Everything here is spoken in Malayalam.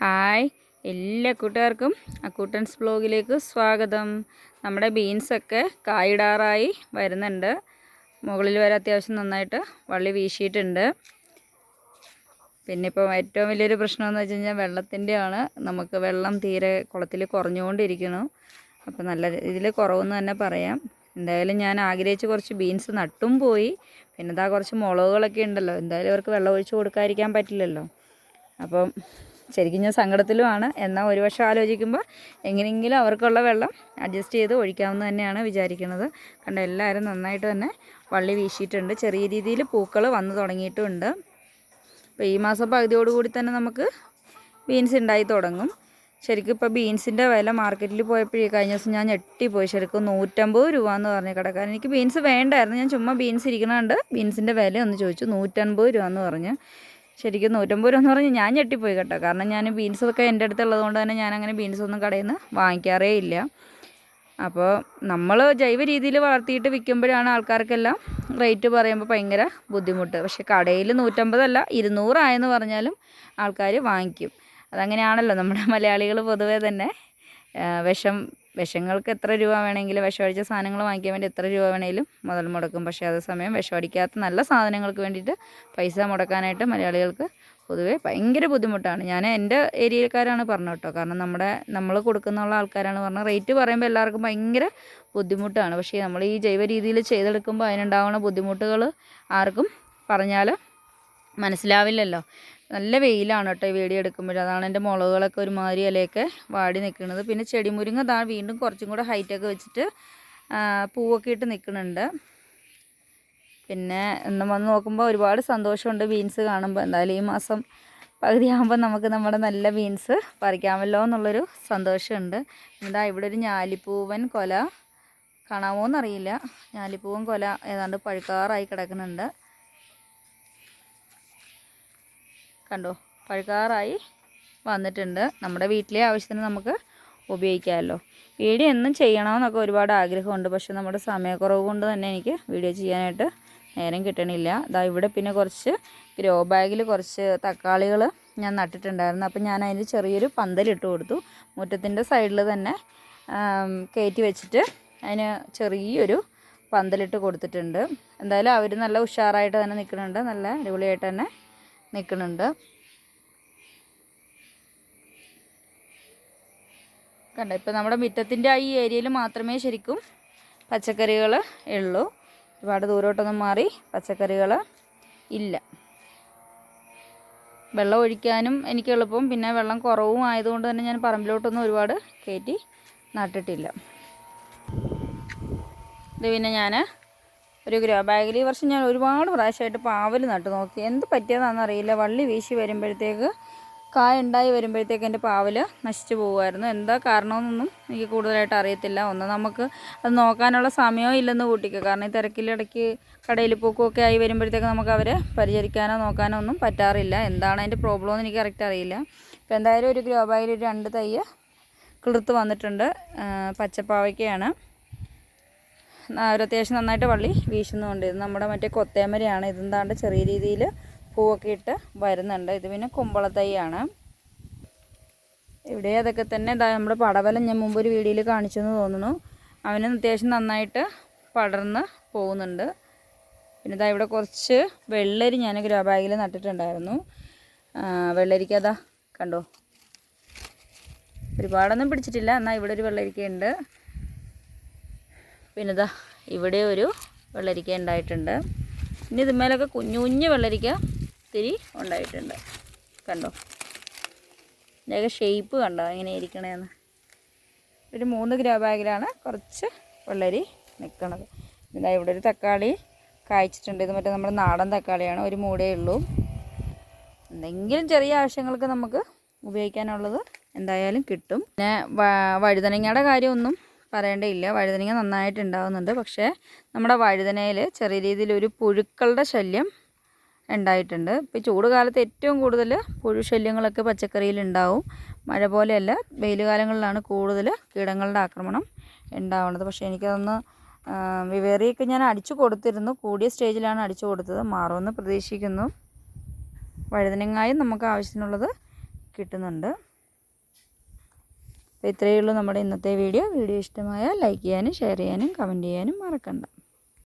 ഹായ് എല്ലാ കൂട്ടുകാർക്കും അക്കൂട്ടൻസ് ബ്ലോഗിലേക്ക് സ്വാഗതം. നമ്മുടെ ബീൻസൊക്കെ കായിടാറായി വരുന്നുണ്ട്. മുകളിൽ വരെ അത്യാവശ്യം നന്നായിട്ട് വള്ളി വീശിയിട്ടുണ്ട്. പിന്നെ ഇപ്പോൾ ഏറ്റവും വലിയൊരു പ്രശ്നമെന്ന് വെച്ച് കഴിഞ്ഞാൽ വെള്ളത്തിൻ്റെയാണ്. നമുക്ക് വെള്ളം തീരെ കുളത്തിൽ കുറഞ്ഞുകൊണ്ടിരിക്കുന്നു. അപ്പോൾ നല്ല രീതിയിൽ കുറവെന്ന് തന്നെ പറയാം. എന്തായാലും ഞാൻ ആഗ്രഹിച്ച് കുറച്ച് ബീൻസ് നട്ടും പോയി. പിന്നെ ഇതാ കുറച്ച് മുളകുകളൊക്കെ ഉണ്ടല്ലോ, എന്തായാലും അവർക്ക് വെള്ളം ഒഴിച്ച് കൊടുക്കാതിരിക്കാൻ പറ്റില്ലല്ലോ. അപ്പം ശരിക്കും ഞാൻ സങ്കടത്തിലുമാണ്. എന്നാൽ ഒരു വർഷം ആലോചിക്കുമ്പോൾ എങ്ങനെയെങ്കിലും അവർക്കുള്ള വെള്ളം അഡ്ജസ്റ്റ് ചെയ്ത് ഒഴിക്കാമെന്ന് തന്നെയാണ് വിചാരിക്കുന്നത്. കണ്ട എല്ലാവരും നന്നായിട്ട് തന്നെ വള്ളി വീശിയിട്ടുണ്ട്. ചെറിയ രീതിയിൽ പൂക്കൾ വന്നു തുടങ്ങിയിട്ടുമുണ്ട്. അപ്പോൾ ഈ മാസം പകുതിയോടുകൂടി തന്നെ നമുക്ക് ബീൻസ് ഉണ്ടായി തുടങ്ങും. ശരിക്കും ഇപ്പോൾ ബീൻസിൻ്റെ വില മാർക്കറ്റിൽ പോയപ്പോഴേ കഴിഞ്ഞ ദിവസം ഞാൻ ഞെട്ടിപ്പോയി. ശരിക്കും 150 രൂപ എന്ന് പറഞ്ഞ കടക്കാരൻ. എനിക്ക് ബീൻസ് വേണ്ടായിരുന്നു, ഞാൻ ചുമ്മാ ബീൻസ് ഇരിക്കണുണ്ട് ബീൻസിൻ്റെ വില ഒന്ന് ചോദിച്ചു. 150 രൂപ എന്ന് പറഞ്ഞ്. ശരിക്കും 150 രൂപ എന്ന് പറഞ്ഞ് ഞാൻ ഞെട്ടിപ്പോയി കേട്ടോ. കാരണം ഞാൻ ബീൻസൊക്കെ എൻ്റെ അടുത്തുള്ളത് കൊണ്ട് തന്നെ ഞാനങ്ങനെ ബീൻസൊന്നും കടയിൽ നിന്ന് വാങ്ങിക്കാറേ ഇല്ല. അപ്പോൾ നമ്മൾ ജൈവ രീതിയിൽ വളർത്തിയിട്ട് വിൽക്കുമ്പോഴാണ് ആൾക്കാർക്കെല്ലാം റേറ്റ് പറയുമ്പോൾ ഭയങ്കര ബുദ്ധിമുട്ട്. പക്ഷേ കടയിൽ 150 അല്ല 200 ആയെന്ന് പറഞ്ഞാലും ആൾക്കാർ വാങ്ങിക്കും. അതങ്ങനെയാണല്ലോ നമ്മുടെ മലയാളികൾ പൊതുവേ തന്നെ. വിഷങ്ങൾക്ക് എത്ര രൂപ വേണമെങ്കിലും, വിഷമടിച്ച സാധനങ്ങൾ വാങ്ങിക്കാൻ വേണ്ടി എത്ര രൂപ വേണമെങ്കിലും മുതൽ മുടക്കും. പക്ഷേ അതേസമയം വിഷമടിക്കാത്ത നല്ല സാധനങ്ങൾക്ക് വേണ്ടിയിട്ട് പൈസ മുടക്കാനായിട്ട് മലയാളികൾക്ക് പൊതുവേ ഭയങ്കര ബുദ്ധിമുട്ടാണ്. ഞാൻ എൻ്റെ ഏരിയക്കാരാണ് പറഞ്ഞു കേട്ടോ. കാരണം നമ്മൾ കൊടുക്കുന്നുള്ള ആൾക്കാരാണ് പറഞ്ഞത്. റേറ്റ് പറയുമ്പോൾ എല്ലാവർക്കും ഭയങ്കര ബുദ്ധിമുട്ടാണ്. പക്ഷേ നമ്മൾ ഈ ജൈവ രീതിയിൽ ചെയ്തെടുക്കുമ്പോൾ അതിനുണ്ടാവുന്ന ബുദ്ധിമുട്ടുകൾ ആർക്കും പറഞ്ഞാൽ മനസ്സിലാവില്ലല്ലോ. നല്ല വെയിലാണ് കേട്ടോ ഈ വീഡിയോ എടുക്കുമ്പോൾ. അതാണ് എൻ്റെ മുളകുകളൊക്കെ ഒരുമാതിരി ഇലയൊക്കെ വാടി നിൽക്കുന്നത്. പിന്നെ ചെടിമുരിങ്ങ അതാ വീണ്ടും കുറച്ചും കൂടെ ഹൈറ്റൊക്കെ വെച്ചിട്ട് പൂവൊക്കെ ഇട്ട് നിൽക്കുന്നുണ്ട്. പിന്നെ ഇന്ന് വന്ന് നോക്കുമ്പോൾ ഒരുപാട് സന്തോഷമുണ്ട് ബീൻസ് കാണുമ്പോൾ. എന്തായാലും ഈ മാസം പകുതിയാകുമ്പോൾ നമുക്ക് നമ്മുടെ നല്ല ബീൻസ് പറിക്കാമല്ലോ എന്നുള്ളൊരു സന്തോഷമുണ്ട്. എന്താ ഇവിടെ ഒരു ഞാലിപ്പൂവൻ കൊല കാണാമോ എന്നറിയില്ല. ഞാലിപ്പൂവൻ കൊല ഏതാണ്ട് പഴുക്കാറായി കിടക്കുന്നുണ്ട്. കണ്ടോ, പഴുക്കാറായി വന്നിട്ടുണ്ട്. നമ്മുടെ വീട്ടിലെ ആവശ്യത്തിന് നമുക്ക് ഉപയോഗിക്കാമല്ലോ. വീഡിയോ എന്നും ചെയ്യണമെന്നൊക്കെ ഒരുപാട് ആഗ്രഹമുണ്ട്. പക്ഷെ നമ്മുടെ സമയക്കുറവ് കൊണ്ട് തന്നെ എനിക്ക് വീഡിയോ ചെയ്യാനായിട്ട് നേരം കിട്ടണില്ല. അതാ ഇവിടെ പിന്നെ കുറച്ച് ഗ്രോ ബാഗിൽ കുറച്ച് തക്കാളികൾ ഞാൻ നട്ടിട്ടുണ്ടായിരുന്നു. അപ്പം ഞാൻ അതിന് ചെറിയൊരു പന്തലിട്ട് കൊടുത്തു. മുറ്റത്തിൻ്റെ സൈഡിൽ തന്നെ കയറ്റി വെച്ചിട്ട് അതിന് ചെറിയൊരു പന്തലിട്ട് കൊടുത്തിട്ടുണ്ട്. എന്തായാലും അവർ നല്ല ഉഷാറായിട്ട് തന്നെ നിൽക്കുന്നുണ്ട്. നല്ല അടിപൊളിയായിട്ട് തന്നെ നിൽക്കുന്നുണ്ട്. കണ്ടോ, ഇപ്പം നമ്മുടെ മുറ്റത്തിൻ്റെ ഈ ഏരിയയിൽ മാത്രമേ ശരിക്കും പച്ചക്കറികൾ ഉള്ളൂ. ഒരുപാട് ദൂരോട്ടൊന്നും മാറി പച്ചക്കറികൾ ഇല്ല. വെള്ളം ഒഴിക്കാനും എനിക്ക് എളുപ്പം. പിന്നെ വെള്ളം കുറവും ആയതുകൊണ്ട് തന്നെ ഞാൻ പറമ്പിലോട്ടൊന്നും ഒരുപാട് കയറ്റി നട്ടിട്ടില്ല. ഇത് പിന്നെ ഞാൻ ഒരു ഗ്രോ ബാഗിൽ ഈ വർഷം ഞാൻ ഒരുപാട് പ്രാവശ്യമായിട്ട് പാവൽ നട്ടു നോക്കി. എന്ത് പറ്റിയതാണെന്നറിയില്ല. വള്ളി വീശി വരുമ്പോഴത്തേക്ക് കായ ഉണ്ടായി വരുമ്പോഴത്തേക്ക് എൻ്റെ പാവൽ നശിച്ചു പോകുമായിരുന്നു. എന്താ കാരണമെന്നൊന്നും എനിക്ക് കൂടുതലായിട്ട് അറിയത്തില്ല. ഒന്ന് നമുക്ക് അത് നോക്കാനുള്ള സമയവും ഇല്ലെന്ന് കൂട്ടിക്കുക. കാരണം ഈ തിരക്കിലിടയ്ക്ക് കടയിൽ പോക്കുമൊക്കെ ആയി വരുമ്പോഴത്തേക്ക് നമുക്ക് അവരെ പരിചരിക്കാനോ നോക്കാനോ ഒന്നും പറ്റാറില്ല. എന്താണ് അതിൻ്റെ പ്രോബ്ലം എന്ന് എനിക്ക് കറക്റ്റ് അറിയില്ല. ഇപ്പോൾ എന്തായാലും ഒരു ഗ്രോ ബാഗിൽ 2 തൈ കിളിർത്ത് വന്നിട്ടുണ്ട്. പച്ചപ്പാവയ്ക്കയാണ്. ഒരു അത്യാവശ്യം നന്നായിട്ട് വള്ളി വീശുന്നുണ്ട്. ഇത് നമ്മുടെ മറ്റേ കൊത്തേമരയാണ്. ഇതെന്താണ്ട് ചെറിയ രീതിയിൽ പൂവൊക്കെ ഇട്ട് വരുന്നുണ്ട്. ഇത് പിന്നെ കുമ്പളത്തൈയാണ്. ഇവിടെ അതൊക്കെ തന്നെ നമ്മുടെ പടവലം ഞാൻ മുമ്പ് ഒരു വീഡിയോയിൽ കാണിച്ചെന്ന് തോന്നുന്നു. അവന് അത്യാവശ്യം നന്നായിട്ട് പടർന്ന് പോകുന്നുണ്ട്. പിന്നെ ഇതാ ഇവിടെ കുറച്ച് വെള്ളരി ഞാൻ ഗ്രോ ബാഗിൽ നട്ടിട്ടുണ്ടായിരുന്നു. വെള്ളരിക്ക അതാ കണ്ടോ, ഒരുപാടൊന്നും പിടിച്ചിട്ടില്ല. എന്നാൽ ഇവിടെ ഒരു വെള്ളരിക്കയുണ്ട്. പിന്നെ ഇതാ ഇവിടെ ഒരു വെള്ളരിക്ക ഉണ്ടായിട്ടുണ്ട്. ഇനി ഇതുമേലൊക്കെ കുഞ്ഞു കുഞ്ഞു വെള്ളരിക്ക ഇത്തിരി ഉണ്ടായിട്ടുണ്ട്. കണ്ടോ, ഇതിൻ്റെയൊക്കെ ഷേപ്പ് കണ്ടോ എങ്ങനെ ഇരിക്കണേന്ന്. ഒരു 3 ഗ്രോ ബാഗിലാണ് കുറച്ച് വെള്ളരി നിൽക്കുന്നത്. ഇതാ ഇവിടെ ഒരു തക്കാളി കായ്ച്ചിട്ടുണ്ട്. ഇത് മറ്റേ നമ്മുടെ നാടൻ തക്കാളിയാണ്. ഒരു മൂടേ ഉള്ളൂ. എന്തെങ്കിലും ചെറിയ ആവശ്യങ്ങൾക്ക് നമുക്ക് ഉപയോഗിക്കാനുള്ളത് എന്തായാലും കിട്ടും. പിന്നെ വഴുതനങ്ങയുടെ കാര്യമൊന്നും പറയേണ്ടയില്ല. വഴുതനങ്ങ നന്നായിട്ട് ഉണ്ടാകുന്നുണ്ട്. പക്ഷേ നമ്മുടെ വഴുതനയിൽ ചെറിയ രീതിയിലൊരു പുഴുക്കളുടെ ശല്യം ഉണ്ടായിട്ടുണ്ട്. ഇപ്പോൾ ചൂട് കാലത്ത് ഏറ്റവും കൂടുതൽ പുഴു ശല്യങ്ങളൊക്കെ പച്ചക്കറിയിൽ ഉണ്ടാവും. മഴ പോലെയല്ല, വെയിൽ കാലങ്ങളിലാണ് കൂടുതൽ കീടങ്ങളുടെ ആക്രമണം ഉണ്ടാവുന്നത്. പക്ഷേ എനിക്കതൊന്ന് വിവേറിയൊക്കെ ഞാൻ അടിച്ചു കൊടുത്തിരുന്നു. കൂടിയ സ്റ്റേജിലാണ് അടിച്ചു കൊടുത്തത്. മാറുമെന്ന് പ്രതീക്ഷിക്കുന്നു. വഴുതനങ്ങായും നമുക്ക് ആവശ്യത്തിനുള്ളത് കിട്ടുന്നുണ്ട്. അപ്പോൾ ഇത്രയേ ഉള്ളൂ നമ്മുടെ ഇന്നത്തെ വീഡിയോ. വീഡിയോ ഇഷ്ടമായാൽ ലൈക്ക് ചെയ്യാനും ഷെയർ ചെയ്യാനും കമൻറ്റ് ചെയ്യാനും മറക്കണ്ട.